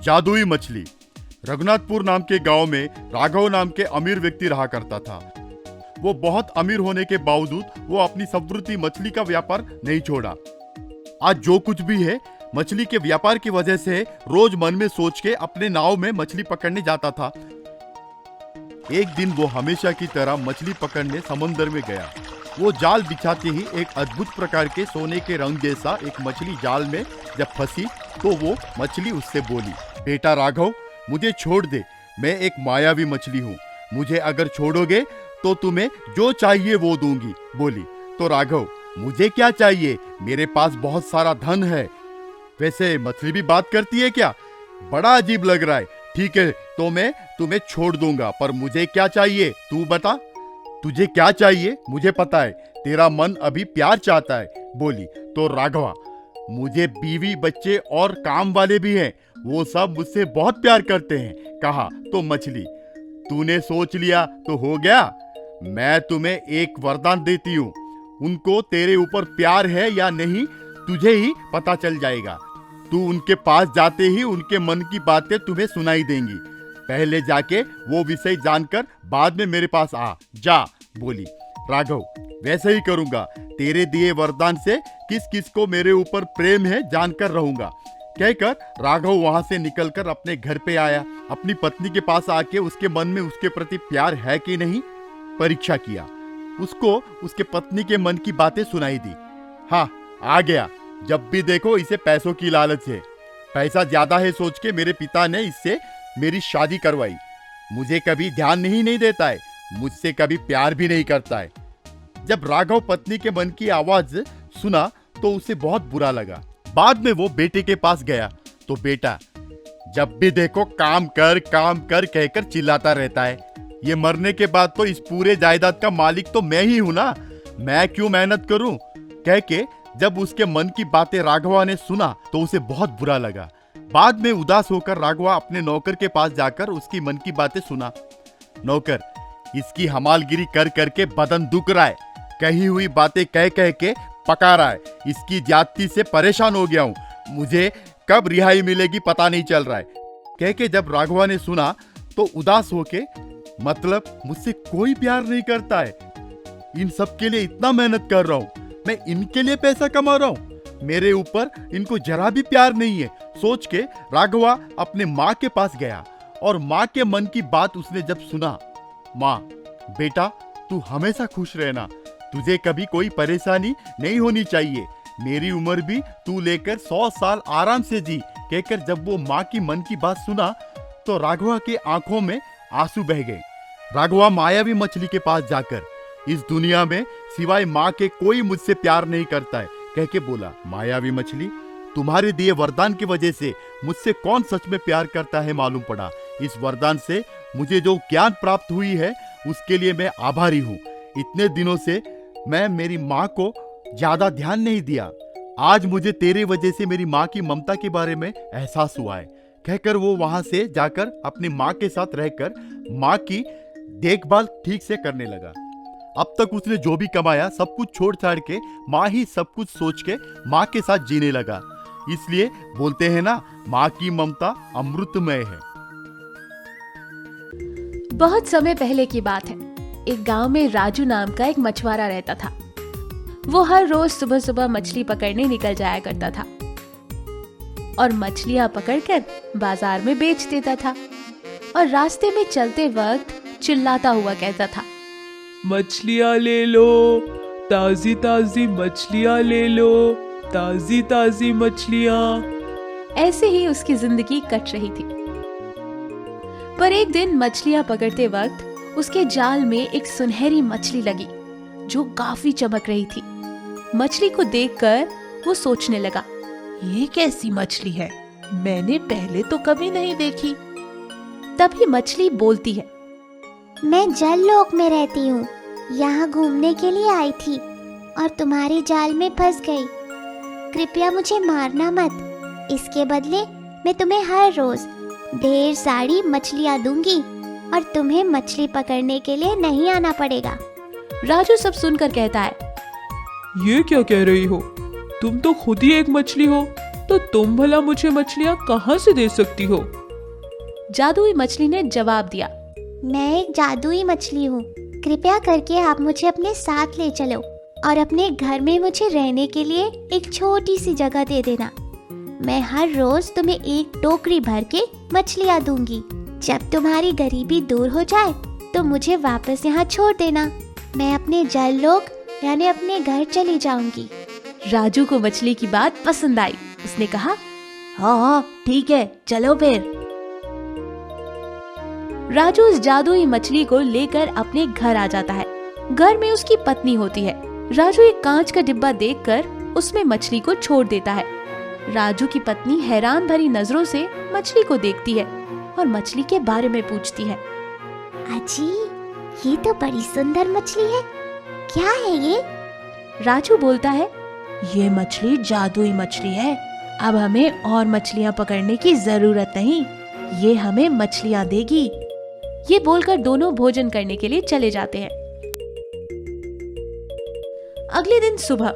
जादुई मछली। रघुनाथपुर नाम के गांव में राघव नाम के अमीर व्यक्ति रहा करता था। वो बहुत अमीर होने के बावजूद वो अपनी समृद्धि मछली का व्यापार नहीं छोड़ा। आज जो कुछ भी है मछली के व्यापार की वजह से रोज मन में सोच के अपने नाव में मछली पकड़ने जाता था। एक दिन वो हमेशा की तरह मछली पकड़ने समुद्र में गया। वो जाल बिछाते ही एक अद्भुत प्रकार के सोने के रंग जैसा एक मछली जाल में जब फंसी तो वो मछली उससे बोली, बेटा राघव, मुझे छोड़ दे, मैं एक मायावी मछली हूँ, मुझे अगर छोड़ोगे तो तुम्हें जो चाहिए वो दूंगी। बोली, तो राघव, मुझे क्या चाहिए, मेरे पास बहुत सारा धन है। वैसे मछली भी बात करती है क्या? बड़ा अजीब लग रहा है। ठीक है, तो मैं तुम्हें छोड़ दूंगा, पर मुझे क्या चाहिए तू बता। तुझे क्या चाहिए मुझे पता है, तेरा मन अभी प्यार चाहता है। बोली, तो राघवा, मुझे बीवी बच्चे और काम वाले भी हैं, वो सब मुझसे बहुत प्यार करते हैं। कहा, तो मछली, तूने सोच लिया तो हो गया। मैं तुम्हें एक वरदान देती हूँ, उनको तेरे ऊपर प्यार है या नहीं तुझे ही पता चल जाएगा। तू उनके पास जाते ही उनके मन की बातें तुम्हें सुनाई देंगी। पहले जाके वो विषय जानकर बाद में मेरे पास आ जा। बोली, राघव, वैसे ही करूंगा, तेरे दिए वरदान से किस किस को मेरे ऊपर प्रेम है जानकर रहूंगा। कहकर राघव वहां से निकलकर अपने घर पे आया। अपनी पत्नी के पास आके उसके मन में उसके प्रति प्यार है कि नहीं परीक्षा किया। उसको उसके पत्नी के मन की बातें सुनाई दी। हाँ, आ गया, जब भी देखो इसे पैसों की लालच है। पैसा ज्यादा है सोच के मेरे पिता ने इससे मेरी शादी करवाई। मुझे कभी ध्यान नहीं देता है, मुझसे कभी प्यार भी नहीं करता है। जब राघव पत्नी के मन की आवाज सुना तो उसे बहुत बुरा लगा। बाद में वो बेटे के पास गया तो बेटा, जब भी देखो काम कर कहकर चिल्लाता रहता है। ये मरने के बाद तो इस पूरे जायदाद का मालिक तो मैं ही हूं ना, मैं क्यों मेहनत करूं? कह के जब उसके मन की बातें राघवा ने सुना तो उसे बहुत बुरा लगा। बाद में उदास होकर राघवा अपने नौकर के पास जाकर उसकी मन की बातें सुना। नौकर, इसकी हमालगिरी कर करके बदन दुख रहा है, कही हुई बातें कह कह के पका रहा है, इसकी जाति से परेशान हो गया हूँ, मुझे कब रिहाई मिलेगी पता नहीं चल रहा है। कह के जब राघवा ने सुना तो उदास होके, मतलब मुझसे कोई प्यार नहीं करता है, इन सब के लिए इतना मेहनत कर रहा हूँ, मैं इनके लिए पैसा कमा रहा हूँ, मेरे ऊपर इनको जरा भी प्यार नहीं है। सोच के राघवा अपने माँ के पास गया और माँ के मन की बात उसने जब सुना, माँ, बेटा तू हमेशा खुश रहना, तुझे कभी कोई परेशानी नहीं होनी चाहिए, मेरी उम्र भी तू लेकर 100 साल आराम से जी। कहकर जब वो माँ की मन की बात सुना तो राघवा के आंखों में आंसू बह गए। राघवा मायावी मछली के पास जाकर, इस दुनिया में सिवाय माँ के कोई मुझसे प्यार नहीं करता है, कह के बोला, मायावी मछली, तुम्हारे दिए वरदान की वजह से मुझसे कौन सच में प्यार करता है मालूम पड़ा। इस वरदान से मुझे जो ज्ञान प्राप्त हुई है उसके लिए मैं आभारी हूँ। इतने दिनों से मैं मेरी माँ को ज्यादा ध्यान नहीं दिया, आज मुझे तेरे वजह से मेरी माँ की ममता के बारे में एहसास हुआ है। कहकर वो वहां से जाकर अपनी माँ के साथ रहकर माँ की देखभाल ठीक से करने लगा। अब तक उसने जो भी कमाया सब कुछ छोड़ छाड़ के माँ ही सब कुछ सोच के माँ के साथ जीने लगा। इसलिए बोलते हैं ना, माँ की ममता अमृतमय है। बहुत समय पहले की बात है। एक गांव में राजू नाम का एक मछुआरा रहता था। वो हर रोज सुबह सुबह मछली पकड़ने निकल जाया करता था और मछलियां पकड़कर बाजार में बेच देता था और रास्ते में चलते वक्त चिल्लाता हुआ कहता था, मछलियाँ ले लो, ताजी ताजी मछलियाँ ले लो, ताजी ताजी मछलियाँ। ऐसे ही उसकी जिंदगी कट रही थी। पर एक दिन मछलियां पकड़ते वक्त उसके जाल में एक सुनहरी मछली लगी जो काफी चमक रही थी। मछली को देखकर वो सोचने लगा, ये कैसी मछली है, मैंने पहले तो कभी नहीं देखी। तभी मछली बोलती है, मैं जल लोक में रहती हूँ, यहाँ घूमने के लिए आई थी और तुम्हारे जाल में फंस गई। कृपया मुझे मारना मत, इसके बदले मैं तुम्हें हर रोज ढेर सारी मछलियाँ दूंगी और तुम्हें मछली पकड़ने के लिए नहीं आना पड़ेगा। राजू सब सुनकर कहता है, ये क्या कह रही हो, तुम तो खुद ही एक मछली हो, तो तुम भला मुझे मछलियाँ कहाँ से दे सकती हो? जादुई मछली ने जवाब दिया, मैं एक जादुई मछली हूँ। कृपया करके आप मुझे अपने साथ ले चलो और अपने घर में मुझे रहने के लिए एक छोटी सी जगह दे देना। मैं हर रोज तुम्हें एक टोकरी भर के मछलियाँ दूंगी। जब तुम्हारी गरीबी दूर हो जाए तो मुझे वापस यहाँ छोड़ देना। मैं अपने जल लोक यानी अपने घर चली जाऊंगी। राजू को मछली की बात पसंद आई। उसने कहा, हाँ ठीक है, चलो फिर। राजू उस जादुई मछली को लेकर अपने घर आ जाता है। घर में उसकी पत्नी होती है। राजू एक कांच का डिब्बा देखकर उसमें मछली को छोड़ देता है। राजू की पत्नी हैरान भरी नजरों से मछली को देखती है और मछली के बारे में पूछती है। अजी, ये तो बड़ी सुंदर मछली है। क्या है ये? राजू बोलता है, ये मछली जादुई मछली है। अब हमें और मछलियाँ पकड़ने की जरूरत नहीं, ये हमें मछलियाँ देगी। ये बोलकर दोनों भोजन करने के लिए चले जाते हैं। अगले दिन सुबह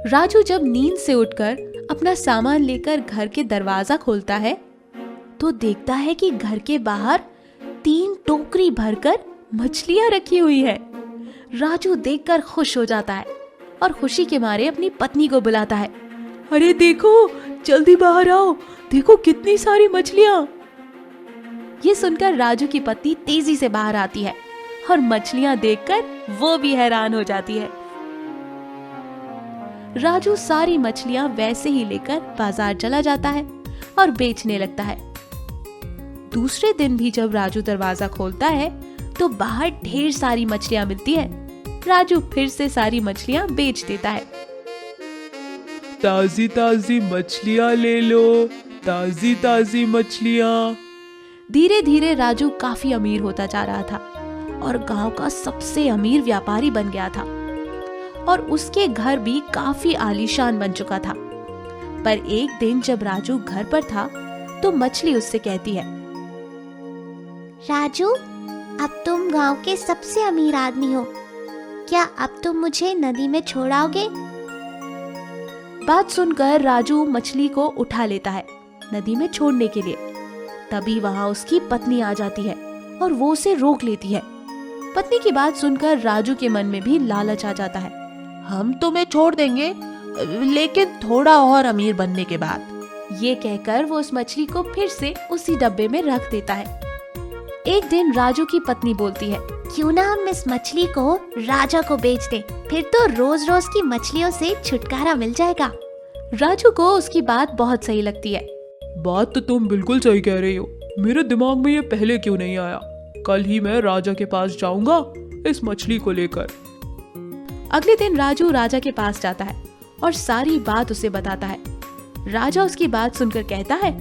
राजू जब नींद से उठकर अपना सामान लेकर घर के दरवाजा खोलता है तो देखता है कि घर के बाहर 3 टोकरी भरकर मछलियां रखी हुई है। राजू देखकर खुश हो जाता है और खुशी के मारे अपनी पत्नी को बुलाता है। अरे देखो, जल्दी बाहर आओ, देखो कितनी सारी मछलियाँ। ये सुनकर राजू की पत्नी तेजी से बाहर आती है और मछलियां देखकर वो भी हैरान हो जाती है। राजू सारी मछलियां वैसे ही लेकर बाजार चला जाता है और बेचने लगता है। दूसरे दिन भी जब राजू दरवाजा खोलता है तो बाहर ढेर सारी मछलियां मिलती है। राजू फिर से सारी मछलियां बेच देता है। ताजी ताजी मछलियाँ ले लो, ताजी ताजी मछलियाँ। धीरे धीरे राजू काफी अमीर होता जा रहा था और गांव का सबसे अमीर व्यापारी बन गया था और उसके घर भी काफी आलीशान बन चुका था। पर एक दिन जब राजू घर पर था तो मछली उससे कहती है, राजू, अब तुम गांव के सबसे अमीर आदमी हो। क्या अब तुम मुझे नदी में छोड़ाओगे? बात सुनकर राजू मछली को उठा लेता है नदी में छोड़ने के लिए। तभी वहां उसकी पत्नी आ जाती है और वो उसे रोक लेती है। पत्नी की बात सुनकर राजू के मन में भी लालच आ जाता है। हम तुम्हें छोड़ देंगे, लेकिन थोड़ा और अमीर बनने के बाद। ये कहकर वो उस मछली को फिर से उसी डब्बे में रख देता है। एक दिन राजू की पत्नी बोलती है, क्यों ना हम इस मछली को राजा को बेच दें, फिर तो रोज रोज की मछलियों से छुटकारा मिल जाएगा। राजू को उसकी बात बहुत सही लगती है। बात तो तुम बिल्कुल सही कह रही हो, मेरे दिमाग में ये पहले क्यों नहीं आया। कल ही मैं राजा के पास जाऊंगा इस मछली को लेकर। अगले दिन राजू राजा के पास जाता है और सारी बात उसे बताता है। राजा उसकी बात सुनकर कहता है,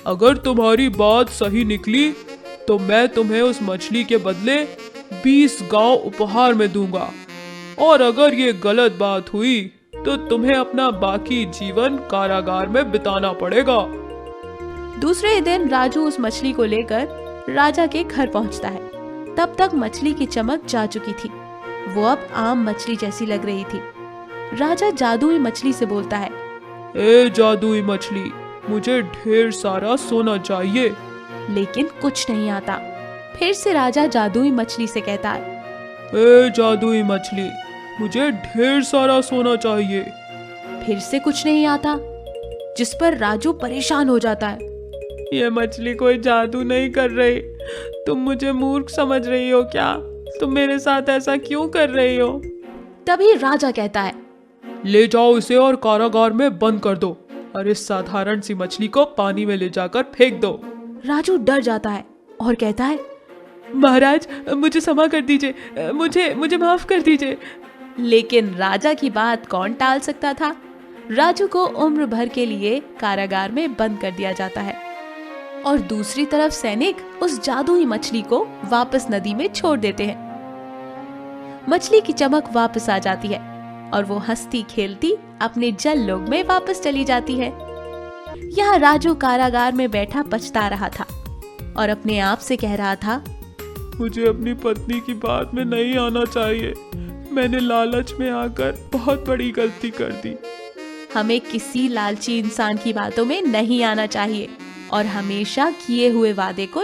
अगर तुम्हारी बात सही निकली तो मैं तुम्हें उस मछली के बदले 20 गांव उपहार में दूंगा, और अगर ये गलत बात हुई तो तुम्हें अपना बाकी जीवन कारागार में बिताना पड़ेगा। दूसरे दिन राजू उस मछली को लेकर राजा के घर पहुंचता है। तब तक मछली की चमक जा चुकी थी। वो अब आम मछली जैसी लग रही थी। राजा जादुई मछली से बोलता है, ए जादुई मछली, मुझे ढेर सारा सोना चाहिए। लेकिन कुछ नहीं आता। फिर से राजा जादुई मछली से कहता है, ए जादुई मछली, मुझे ढेर सारा सोना चाहिए। फिर से कुछ नहीं आता, जिस पर राजू परेशान हो जाता है। ये मछली कोई जादू नहीं कर रही, तुम मुझे मूर्ख समझ रही हो क्या? तुम मेरे साथ ऐसा क्यों कर रही हो? तभी राजा कहता है, ले जाओ इसे और कारागार में बंद कर दो, और इस साधारण सी मछली को पानी में ले जाकर फेंक दो। राजू डर जाता है और कहता है, महाराज, मुझे क्षमा कर दीजिए, मुझे माफ कर दीजिए। लेकिन राजा की बात कौन टाल सकता था। राजू को उम्र भर के लिए कारागार में बंद कर दिया जाता है और दूसरी तरफ सैनिक उस जादुई मछली को वापस नदी में छोड़ देते हैं। मछली की चमक वापस आ जाती है और वो हंसती खेलती अपने जल लोक में वापस चली जाती है। यहाँ राजू कारागार में बैठा पछता रहा था और अपने आप से कह रहा था, मुझे अपनी पत्नी की बात में नहीं आना चाहिए। मैंने लालच में आकर बहुत बड़ी गलती कर दी। हमें किसी लालची इंसान की बातों में नहीं आना चाहिए और हमेशा किए हुए वादे को